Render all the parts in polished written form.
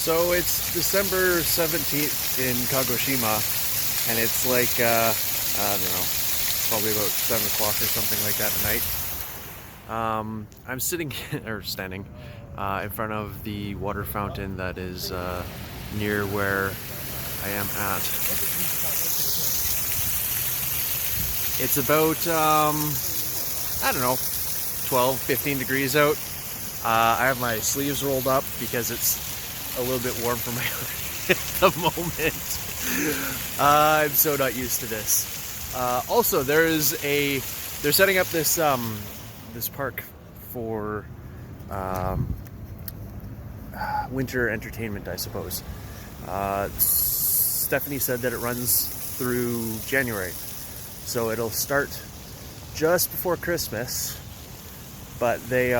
So it's December 17th in Kagoshima, and it's like, I don't know, probably about 7 o'clock or something like that at night. I'm sitting, or standing, in front of the water fountain that is near where I am at. It's about, I don't know, 12, 15 degrees out. I have my sleeves rolled up because it's a little bit warm for my at the moment. I'm so not used to this. Also, they're setting up this this park for winter entertainment, I suppose. Stephanie said that it runs through January, so it'll start just before Christmas. But they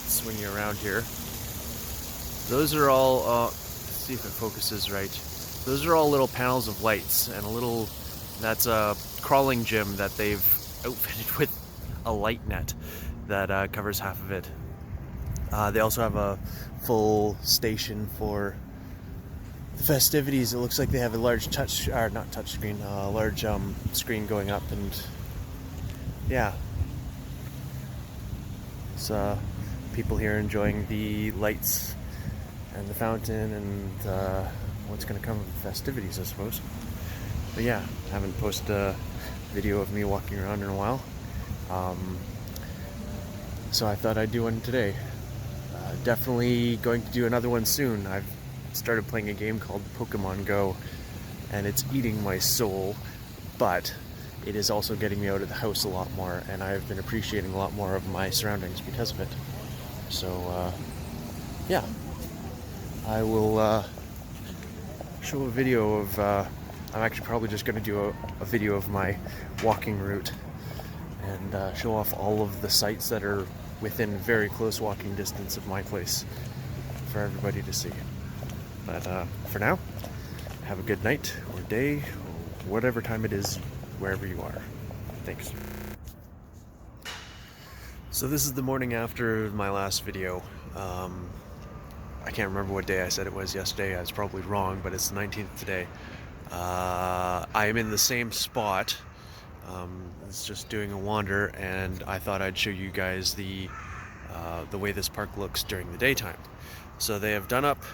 swing you around here. Those are all, let's see if it focuses right. Those are all little panels of lights and that's a crawling gym that they've outfitted with a light net that covers half of it. They also have a full station for the festivities. It looks like they have a large large screen going up, and yeah. It's people here enjoying the lights and the fountain and what's going to come with the festivities, I suppose. But yeah, I haven't posted a video of me walking around in a while, so I thought I'd do one today. Definitely going to do another one soon. I've started playing a game called Pokemon Go, and it's eating my soul, but it is also getting me out of the house a lot more, and I've been appreciating a lot more of my surroundings because of it. So yeah, I will show a video of, I'm actually probably just going to do a video of my walking route and show off all of the sites that are within very close walking distance of my place for everybody to see. But for now, have a good night or day, or whatever time it is, wherever you are. Thanks. So this is the morning after my last video. I can't remember what day I said it was yesterday. I was probably wrong, but it's the 19th today. I am in the same spot. It's just doing a wander, and I thought I'd show you guys the way this park looks during the daytime. So they have done up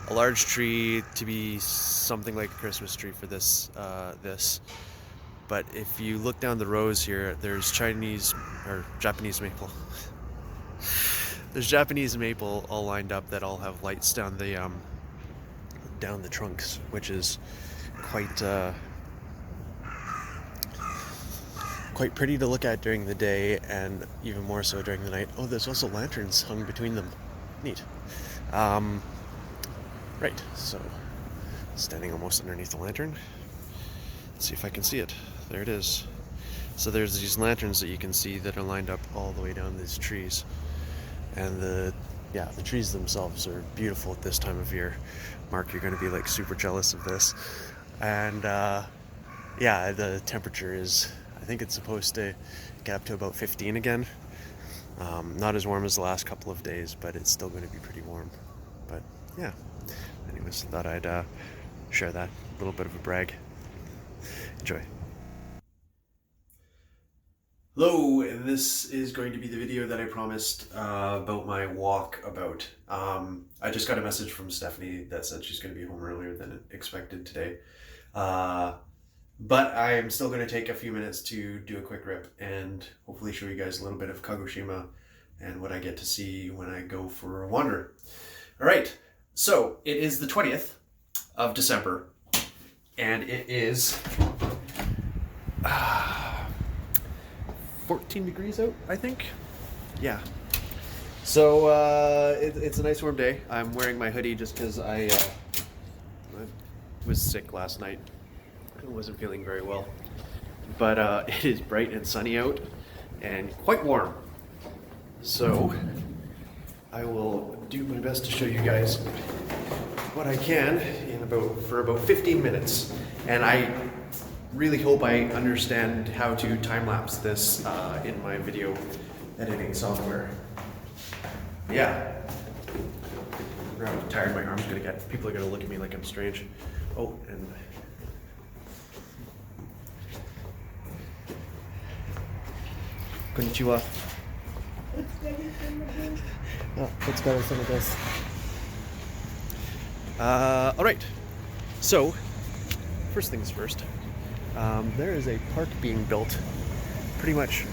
a large tree to be something like a Christmas tree for this. But if you look down the rows here, there's Japanese maple. There's Japanese maple all lined up that all have lights down the trunks, which is quite pretty to look at during the day, and even more so during the night. Oh, there's also lanterns hung between them. Neat. Right, so standing almost underneath the lantern. Let's see if I can see it. There it is. So there's these lanterns that you can see that are lined up all the way down these trees. And the trees themselves are beautiful at this time of year. Mark, you're going to be like super jealous of this. And yeah, the temperature is, I think it's supposed to get up to about 15 again. Not as warm as the last couple of days, but it's still going to be pretty warm. But yeah, anyways, thought I'd share that. A little bit of a brag. Enjoy. Hello, and this is going to be the video that I promised about my walk about. I just got a message from Stephanie that said she's going to be home earlier than expected today. But I'm still going to take a few minutes to do a quick rip and hopefully show you guys a little bit of Kagoshima and what I get to see when I go for a wander. All right, so it is the 20th of December, and it is 14 degrees out, I think. Yeah. So it's a nice warm day. I'm wearing my hoodie just because I was sick last night. I wasn't feeling very well. But it is bright and sunny out and quite warm. So I will do my best to show you guys what I can for about 15 minutes. And I really hope I understand how to time-lapse this in my video editing software. Yeah. I'm tired, my arm's gonna get, people are gonna look at me like I'm strange. Oh, and konnichiwa. Oh, let's go with some of this. Alright, so, first things first, there is a park being built pretty much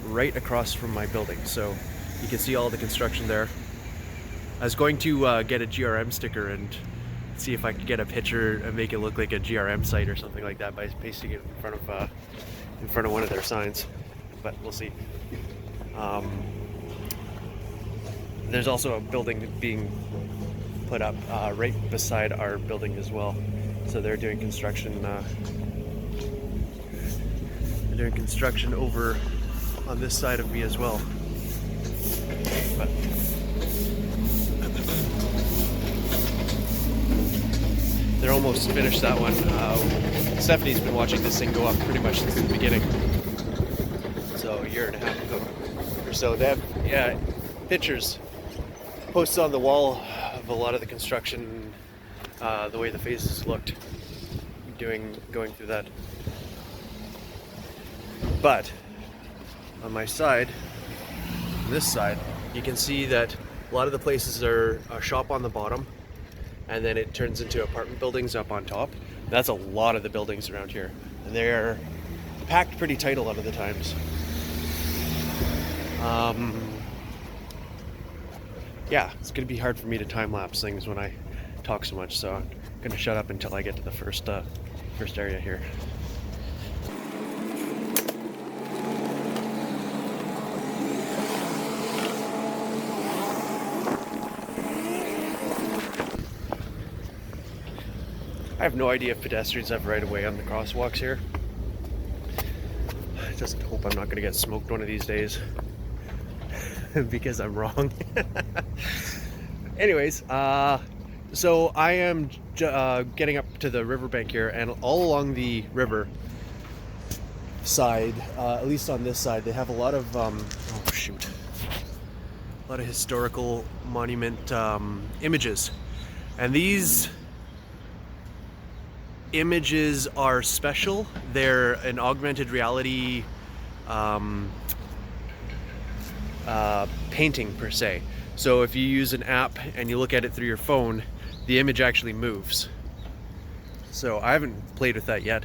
right across from my building, so you can see all the construction there. I was going to get a GRM sticker and see if I could get a picture and make it look like a GRM site or something like that by pasting it in front of one of their signs, but we'll see. There's also a building being put up right beside our building as well, so they're doing construction. They're doing construction over on this side of me as well. But they're almost finished that one. Stephanie's been watching this thing go up pretty much since the beginning. So a year and a half ago or so. They have pictures posted on the wall of a lot of the construction, the way the phases looked, going through that. But on my side, on this side, you can see that a lot of the places are a shop on the bottom, and then it turns into apartment buildings up on top. That's a lot of the buildings around here, and they're packed pretty tight a lot of the times. Yeah, it's gonna be hard for me to time lapse things when I talk so much, so I'm gonna shut up until I get to the first area here. I have no idea if pedestrians have right of way on the crosswalks here. I just hope I'm not going to get smoked one of these days because I'm wrong. Anyways, so I am getting up to the riverbank here, and all along the river side, at least on this side, they have a lot of a lot of historical monument images, and these images are special. They're an augmented reality painting per se. So if you use an app and you look at it through your phone, the image actually moves. So I haven't played with that yet,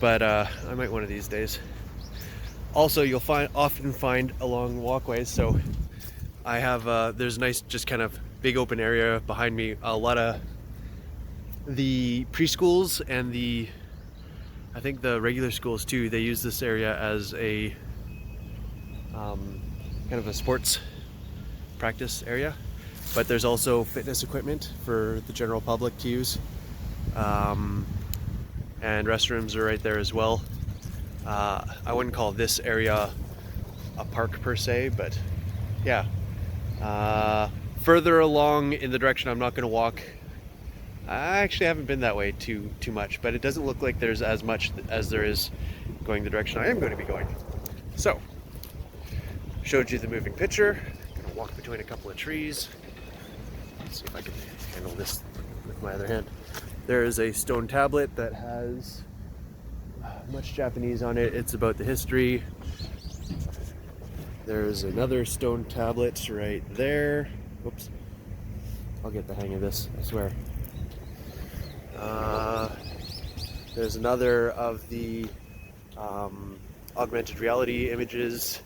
but I might one of these days. Also, you'll often find along walkways. So I have there's a nice, just kind of big open area behind me. A lot of the preschools and I think the regular schools too, they use this area as a kind of a sports practice area, but there's also fitness equipment for the general public to use, and restrooms are right there as well. I wouldn't call this area a park per se, but yeah. Further along in the direction I'm not going to walk, I actually haven't been that way too much, but it doesn't look like there's as much as there is going the direction I am going to be going. So, showed you the moving picture. Gonna walk between a couple of trees. Let's see if I can handle this with my other hand. There is a stone tablet that has much Japanese on it. It's about the history. There's another stone tablet right there. Whoops. I'll get the hang of this, I swear. There's another of the augmented reality images.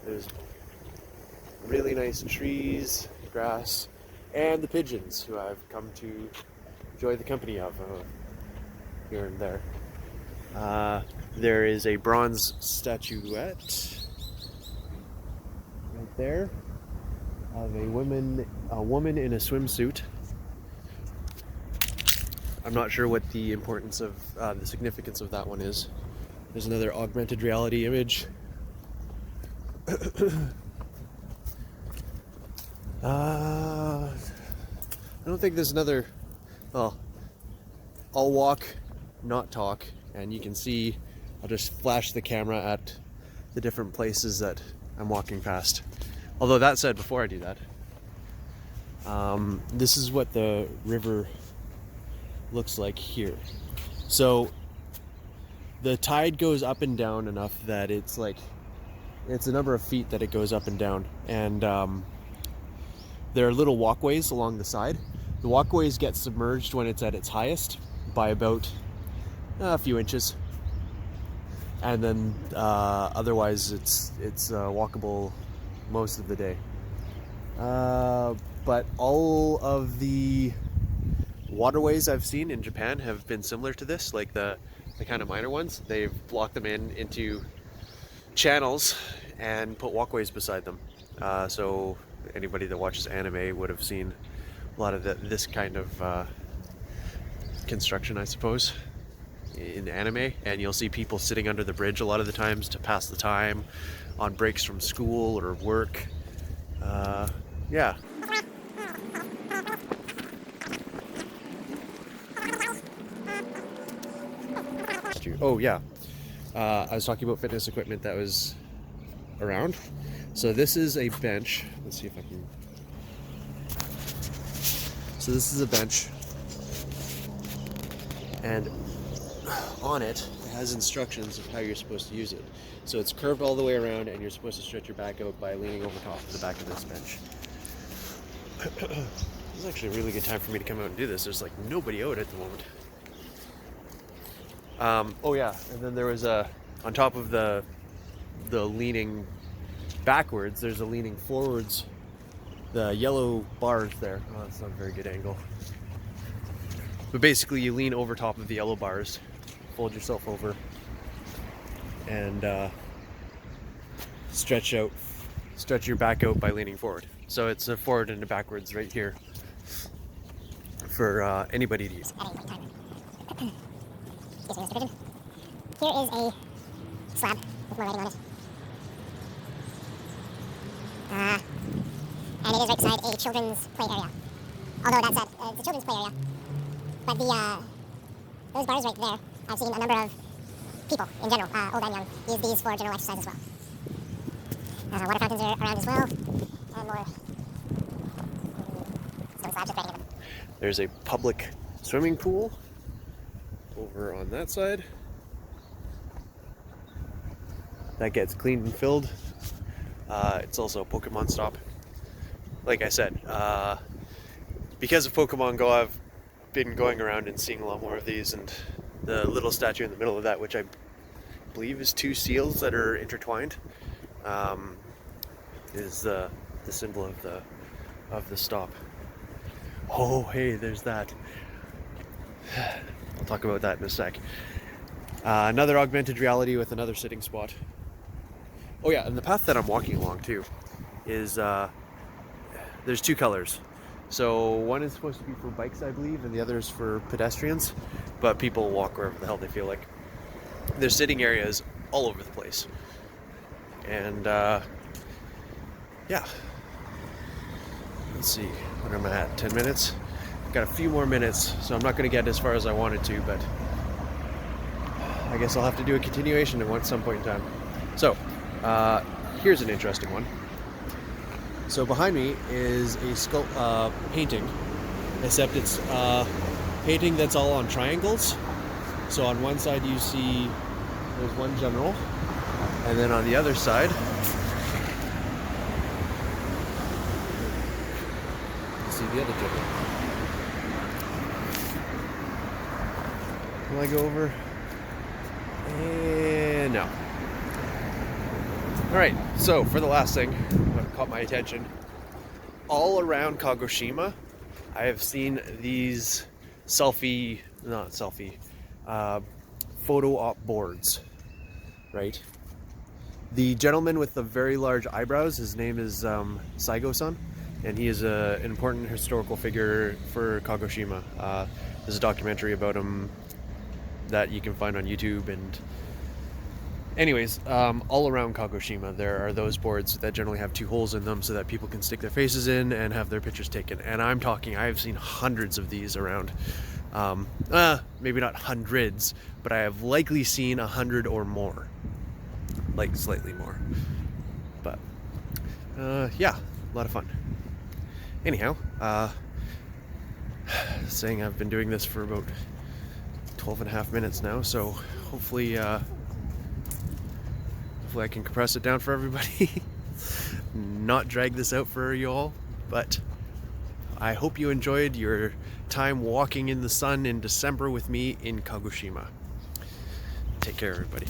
There's really nice trees, grass, and the pigeons, who I've come to enjoy the company of here and there. There is a bronze statuette right there of a woman in a swimsuit. I'm not sure what the importance of the significance of that one is. There's another augmented reality image. I don't think there's another. Well, I'll walk, not talk, and you can see. I'll just flash the camera at the different places that I'm walking past. Although that said, before I do that, This is what the river looks like here. So the tide goes up and down enough that it's a number of feet that it goes up and down, and there are little walkways along the side. The walkways get submerged when it's at its highest by about a few inches, and then otherwise it's walkable most of the day. But all of the waterways I've seen in Japan have been similar to this, like the kind of minor ones. They've blocked them into channels and put walkways beside them. So anybody that watches anime would have seen a lot of this kind of construction, I suppose, in anime. And you'll see people sitting under the bridge a lot of the times to pass the time on breaks from school or work. Yeah. Oh yeah, I was talking about fitness equipment that was around. So this is a bench. Let's see if I can. So this is a bench, and on it has instructions of how you're supposed to use it. So it's curved all the way around, and you're supposed to stretch your back out by leaning over top of the back of this bench. This is actually a really good time for me to come out and do this. There's like nobody out at the moment. Oh yeah, and then there was on top of the leaning backwards, there's a leaning forwards. The yellow bars there. Oh, that's not a very good angle. But basically you lean over top of the yellow bars, fold yourself over, and stretch your back out by leaning forward. So it's a forward and a backwards right here for anybody to use. Here is a slab with more writing on it. And it is right beside a children's play area. Although that's it's a children's play area. But those bars right there, I've seen a number of people in general, old and young, use these for general exercise as well. Water fountains are around as well. And more stone slabs just writing in them. There's a public swimming pool over on that side. That gets cleaned and filled. It's also a Pokemon stop. Like I said, because of Pokemon Go, I've been going around and seeing a lot more of these, and the little statue in the middle of that, which I believe is two seals that are intertwined, is the symbol of the stop. Oh, hey, there's that. I'll talk about that in a sec. Another augmented reality with another sitting spot. Oh yeah, and the path that I'm walking along too is there's two colors. So one is supposed to be for bikes, I believe, and the other is for pedestrians, but people walk wherever the hell they feel like. There's sitting areas all over the place. And yeah. Let's see, what am I at? 10 minutes? Got a few more minutes, so I'm not going to get as far as I wanted to, but I guess I'll have to do a continuation at some point in time. So, here's an interesting one. So behind me is a painting, except it's painting that's all on triangles. So on one side you see there's one general, and then on the other side you see the other general. Will I go over? And no. Alright, so for the last thing, what caught my attention, all around Kagoshima, I have seen these photo op boards, right? The gentleman with the very large eyebrows, his name is Saigo-san, and he is an important historical figure for Kagoshima. There's a documentary about him that you can find on YouTube, and anyways, all around Kagoshima there are those boards that generally have two holes in them so that people can stick their faces in and have their pictures taken. And I'm talking, I've seen hundreds of these around. Maybe not hundreds, but I have likely seen 100 or more, like slightly more. But yeah, a lot of fun. anyhow, saying I've been doing this for about 12 and a half minutes now, so hopefully I can compress it down for everybody. Not drag this out for you all, but I hope you enjoyed your time walking in the sun in December with me in Kagoshima. Take care, everybody.